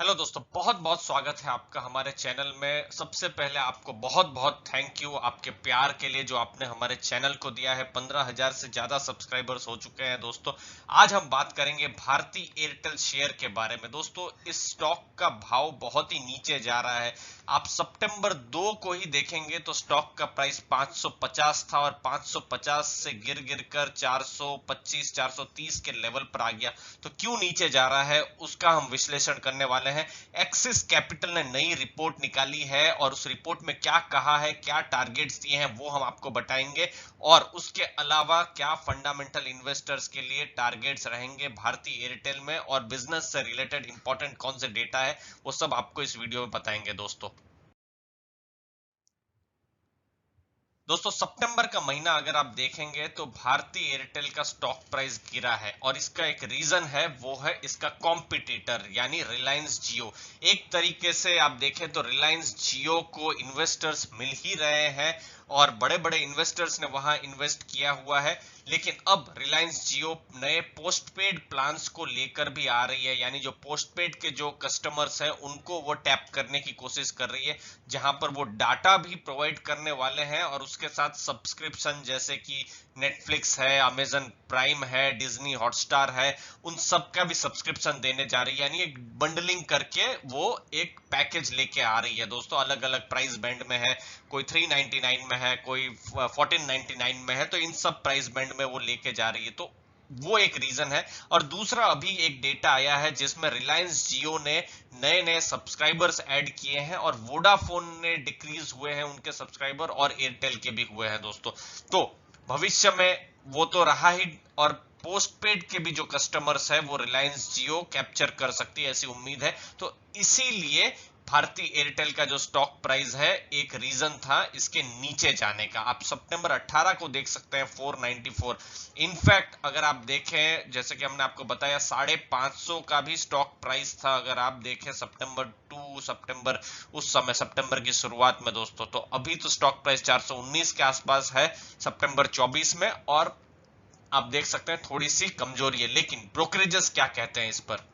Hello दोस्तों, बहुत बहुत स्वागत है आपका हमारे चैनल में। सबसे पहले आपको बहुत बहुत थैंक यू आपके प्यार के लिए जो आपने हमारे चैनल को दिया है। 15,000 से ज्यादा सब्सक्राइबर्स हो चुके हैं दोस्तों। आज हम बात करेंगे भारती एयरटेल शेयर के बारे में। दोस्तों, इस स्टॉक का भाव बहुत ही नीचे जा रहा है। आप सितंबर 2 को ही देखेंगे तो स्टॉक का प्राइस 550 था और 550 से गिर गिर कर 425 430 के लेवल पर आ गया। तो क्यों नीचे जा रहा है उसका हम विश्लेषण करने वाले हैं। एक्सिस कैपिटल ने नई रिपोर्ट निकाली है और उस रिपोर्ट में क्या कहा है, क्या टारगेट्स दिए हैं, वो हम आपको बताएंगे। और उसके अलावा क्या फंडामेंटल इन्वेस्टर्स के लिए टारगेट्स रहेंगे भारतीय एयरटेल में, और बिजनेस से रिलेटेड इंपॉर्टेंट कौन से डेटा है वो सब आपको इस वीडियो में बताएंगे दोस्तों। सितंबर का महीना अगर आप देखेंगे तो भारतीय एयरटेल का स्टॉक प्राइस गिरा है और इसका एक रीजन है, वो है इसका कॉम्पिटिटर यानी रिलायंस जियो। एक तरीके से आप देखें तो रिलायंस जियो को इन्वेस्टर्स मिल ही रहे हैं और बड़े बड़े इन्वेस्टर्स ने वहां इन्वेस्ट किया हुआ है। लेकिन अब रिलायंस जियो नए पोस्टपेड प्लान्स को लेकर भी आ रही है, यानी जो पोस्टपेड के जो कस्टमर्स हैं उनको वो टैप करने की कोशिश कर रही है, जहां पर वो डाटा भी प्रोवाइड करने वाले हैं और उसके साथ सब्सक्रिप्शन जैसे कि नेटफ्लिक्स है, अमेजन प्राइम है, डिज्नी हॉटस्टार है, उन सब का भी सब्सक्रिप्शन देने जा रही है। यानी एक बंडलिंग करके वो एक पैकेज लेके आ रही है दोस्तों। अलग अलग प्राइस बैंड में है, कोई 399 में है, कोई 1499 में है, तो इन सब प्राइस बैंड में वो लेके जा रही है। तो वो एक रीजन है। और दूसरा, अभी एक डेटा आया है जिसमें रिलायंस जियो ने नए नए सब्सक्राइबर्स ऐड किए हैं और वोडाफोन ने डिक्रीज हुए हैं उनके सब्सक्राइबर, और एयरटेल के भी हुए हैं दोस्तों। तो भविष्य में वो तो रहा ही, और पोस्टपेड के भी जो कस्टमर्स है वो रिलायंस जियो कैप्चर कर सकती है, ऐसी उम्मीद है। तो इसीलिए भारतीय एयरटेल का जो स्टॉक प्राइस है एक रीजन था इसके नीचे जाने का। आप सितंबर 18 को देख सकते हैं 494। इनफैक्ट अगर आप देखें, जैसे कि हमने आपको बताया, 550 का भी स्टॉक प्राइस था अगर आप देखें सितंबर 2 सितंबर, उस समय सितंबर की शुरुआत में दोस्तों। तो अभी तो स्टॉक प्राइस 419 के आसपास है सितंबर 24 में, और आप देख सकते हैं थोड़ी सी कमजोरी है। लेकिन ब्रोकरेजेस क्या कहते हैं इस पर?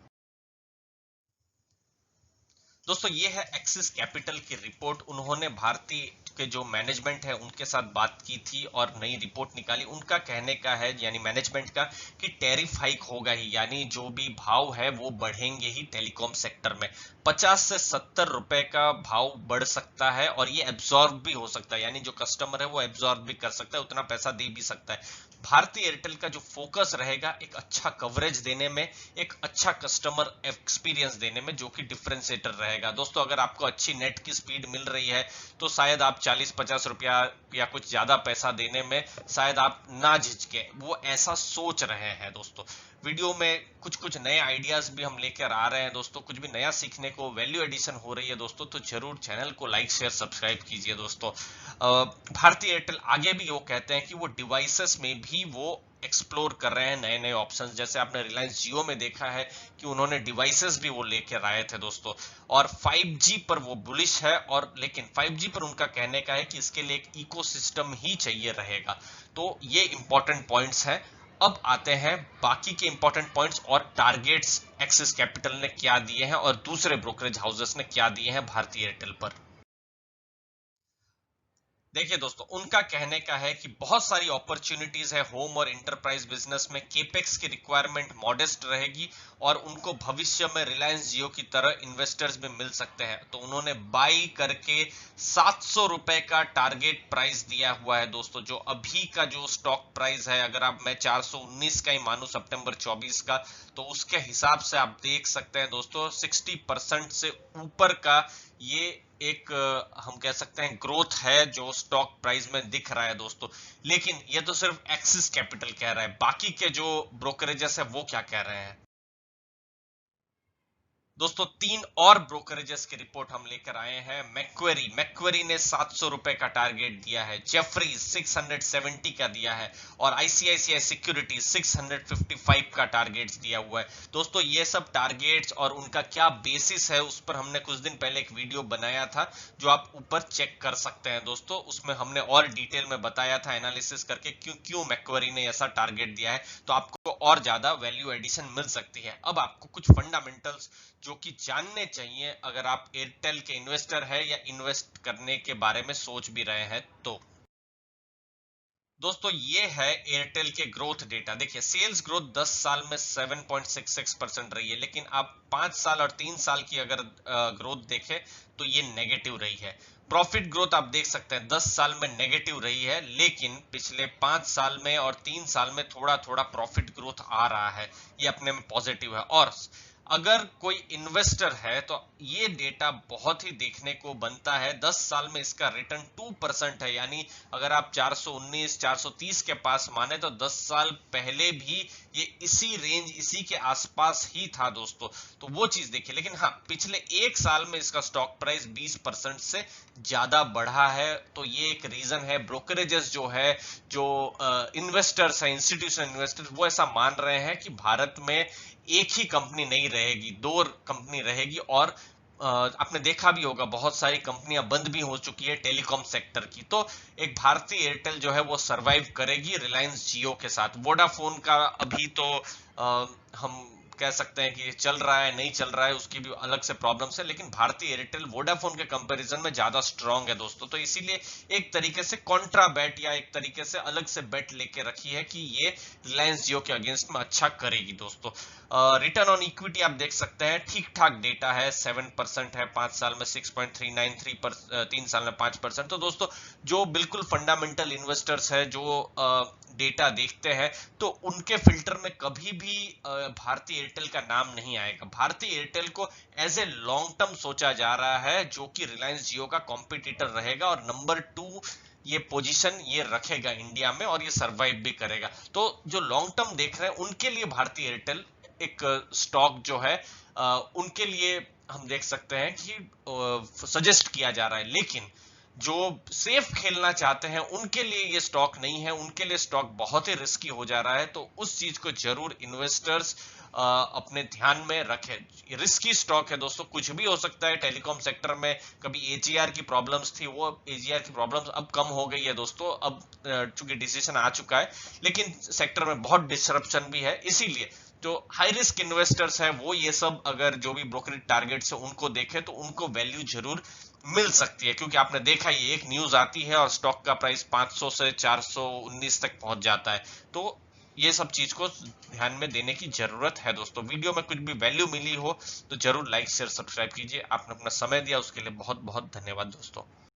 दोस्तों, ये है एक्सिस कैपिटल की रिपोर्ट। उन्होंने भारतीय के जो मैनेजमेंट है उनके साथ बात की थी और नई रिपोर्ट निकाली। उनका कहने का है, यानी मैनेजमेंट का, कि टैरिफ हाइक होगा ही, यानी जो भी भाव है वो बढ़ेंगे ही टेलीकॉम सेक्टर में। 50 से 70 रुपए का भाव बढ़ सकता है और ये एब्जॉर्ब भी हो सकता है, यानी जो कस्टमर है वो एब्जॉर्ब भी कर सकता है, उतना पैसा दे भी सकता है। भारतीय एयरटेल का जो फोकस रहेगा एक अच्छा कवरेज देने में, एक अच्छा कस्टमर एक्सपीरियंस देने में, जो कि डिफरेंशिएटर रहेगा दोस्तों। अगर आपको अच्छी नेट की स्पीड मिल रही है तो शायद आप 40-50 रुपया या कुछ ज्यादा पैसा देने में शायद आप ना झिझके, वो ऐसा सोच रहे हैं दोस्तों। वीडियो में कुछ कुछ नए आइडियाज भी हम लेकर आ रहे हैं दोस्तों। कुछ भी नया सीखने को, वैल्यू एडिशन हो रही है दोस्तों, तो जरूर चैनल को लाइक शेयर सब्सक्राइब कीजिए दोस्तों। भारतीय एयरटेल आगे भी वो कहते हैं कि वो डिवाइसेस में भी वो एक्सप्लोर कर रहे हैं नए नए ऑप्शंस। जैसे आपने रिलायंस जियो में देखा है कि उन्होंने डिवाइसेस भी वो लेकर आए थे दोस्तों। और 5G पर वो बुलिश है, और लेकिन 5G पर उनका कहने का है कि इसके लिए एक इकोसिस्टम ही चाहिए रहेगा। तो ये इंपॉर्टेंट पॉइंट्स हैं। अब आते हैं बाकी के इंपॉर्टेंट पॉइंट्स और टारगेट्स एक्सिस कैपिटल ने क्या दिए हैं और दूसरे ब्रोकरेज हाउसेस ने क्या दिए हैं भारतीय एयरटेल पर। देखिए दोस्तों, उनका कहने का है कि बहुत सारी अपॉर्चुनिटीज है होम और इंटरप्राइज बिजनेस में। केपेक्स की रिक्वायरमेंट मॉडेस्ट रहेगी और उनको भविष्य में रिलायंस जियो की तरह इन्वेस्टर्स भी मिल सकते हैं। तो उन्होंने बाई करके 700 रुपए का टारगेट प्राइस दिया हुआ है दोस्तों। जो अभी का जो स्टॉक प्राइस है, अगर आप मैं 419 का ही मानू सितंबर 24 का, तो उसके हिसाब से आप देख सकते हैं दोस्तों 60% से ऊपर का ये एक हम कह सकते हैं ग्रोथ है जो स्टॉक प्राइस में दिख रहा है दोस्तों। लेकिन ये तो सिर्फ एक्सिस कैपिटल कह रहा है, बाकी के जो ब्रोकरेजेस है वो क्या कह रहे हैं? दोस्तों, 3 और ब्रोकरेजेस की रिपोर्ट हम लेकर आए हैं। मैक्वेरी ने 700 रुपए का टारगेट दिया है, जेफरीज 670 का दिया है, और आईसीआईसीआई सिक्योरिटी 655 का टारगेट दिया हुआ है दोस्तों। ये सब टारगेट्स और उनका क्या बेसिस है उस पर हमने कुछ दिन पहले एक वीडियो बनाया था, जो आप ऊपर चेक कर सकते हैं दोस्तों। उसमें हमने और डिटेल में बताया था एनालिसिस करके क्यों क्यों मैक्वेरी ने ऐसा टारगेट दिया है। तो आपको और ज्यादा वैल्यू एडिशन मिल सकती है। अब आपको कुछ फंडामेंटल्स जो कि जानने चाहिए अगर आप एयरटेल के इन्वेस्टर है या इन्वेस्ट करने के बारे में सोच भी रहे हैं तो। दोस्तों ये है एयरटेल के ग्रोथ डेटा। देखिए सेल्स ग्रोथ 10 साल में 7.66% रही है, लेकिन आप 5 साल और 3 साल की अगर ग्रोथ देखें तो ये नेगेटिव रही है। प्रॉफिट ग्रोथ आप देख सकते हैं 10 साल में नेगेटिव रही है, लेकिन पिछले 5 साल में और 3 साल में थोड़ा थोड़ा प्रॉफिट ग्रोथ आ रहा है, ये अपने में पॉजिटिव है। और अगर कोई इन्वेस्टर है तो ये डेटा बहुत ही देखने को बनता है। 10 साल में इसका रिटर्न 2% है, यानी अगर आप 419 430 के पास माने तो 10 साल पहले भी ये इसी रेंज इसी के आसपास ही था दोस्तों, तो वो चीज देखिए। लेकिन हाँ पिछले एक साल में इसका स्टॉक प्राइस 20% से ज्यादा बढ़ा है, तो ये एक रीजन है। ब्रोकरेजेस जो है, जो इन्वेस्टर्स है, इंस्टीट्यूशनल इन्वेस्टर्स, वो ऐसा मान रहे हैं कि भारत में एक ही कंपनी नहीं रहेगी, दो कंपनी रहेगी। और आपने देखा भी होगा बहुत सारी कंपनियां बंद भी हो चुकी है टेलीकॉम सेक्टर की, तो एक भारतीय एयरटेल जो है वो सरवाइव करेगी रिलायंस जियो के साथ। वोडाफोन का अभी तो हम कह सकते हैं कि चल रहा है नहीं चल रहा है, उसकी भी अलग से प्रॉब्लम्स है, लेकिन भारतीय एयरटेल वोडाफोन के कंपैरिजन में ज्यादा स्ट्रांग है दोस्तों। तो इसीलिए एक तरीके से कॉन्ट्रा बेट या एक तरीके से अलग से बेट लेके रखी है कि ये रिलायंस जियो के अगेंस्ट में अच्छा करेगी दोस्तों। रिटर्न ऑन इक्विटी आप देख सकते हैं ठीक ठाक डेटा है, 7% है, 5 साल में 6.393 पर 3 साल में 5%। तो दोस्तों जो बिल्कुल फंडामेंटल इन्वेस्टर्स है, जो डेटा देखते हैं, तो उनके फिल्टर में कभी भी भारतीय एयरटेल का नाम नहीं आएगा। भारतीय एयरटेल को एज ए लॉन्ग टर्म सोचा जा रहा है, जो कि रिलायंस जियो का कॉम्पिटिटर रहेगा और नंबर 2 ये पोजीशन ये रखेगा इंडिया में और ये सरवाइव भी करेगा। तो जो लॉन्ग टर्म देख रहे हैं उनके लिए भारतीय एयरटेल एक स्टॉक जो है उनके लिए हम देख सकते हैं कि सजेस्ट किया जा रहा है। लेकिन जो सेफ खेलना चाहते हैं उनके लिए ये स्टॉक नहीं है, उनके लिए स्टॉक बहुत ही रिस्की हो जा रहा है। तो उस चीज को जरूर इन्वेस्टर्स अपने ध्यान में रखें। रिस्की स्टॉक है दोस्तों, कुछ भी हो सकता है। टेलीकॉम सेक्टर में कभी एजीआर की प्रॉब्लम्स थी, वो एजीआर की प्रॉब्लम्स अब कम हो गई है दोस्तों, अब चूंकि डिसीजन आ चुका है, लेकिन सेक्टर में बहुत डिसरप्शन भी है। इसीलिए जो हाई रिस्क इन्वेस्टर्स हैं वो ये सब अगर जो भी ब्रोकरेज टारगेट्स है उनको देखें तो उनको वैल्यू जरूर मिल सकती है। क्योंकि आपने देखा ये एक न्यूज आती है और स्टॉक का प्राइस 500 से 419 तक पहुंच जाता है। तो ये सब चीज को ध्यान में देने की जरूरत है दोस्तों। वीडियो में कुछ भी वैल्यू मिली हो तो जरूर लाइक शेयर सब्सक्राइब कीजिए। आपने अपना समय दिया उसके लिए बहुत बहुत धन्यवाद दोस्तों।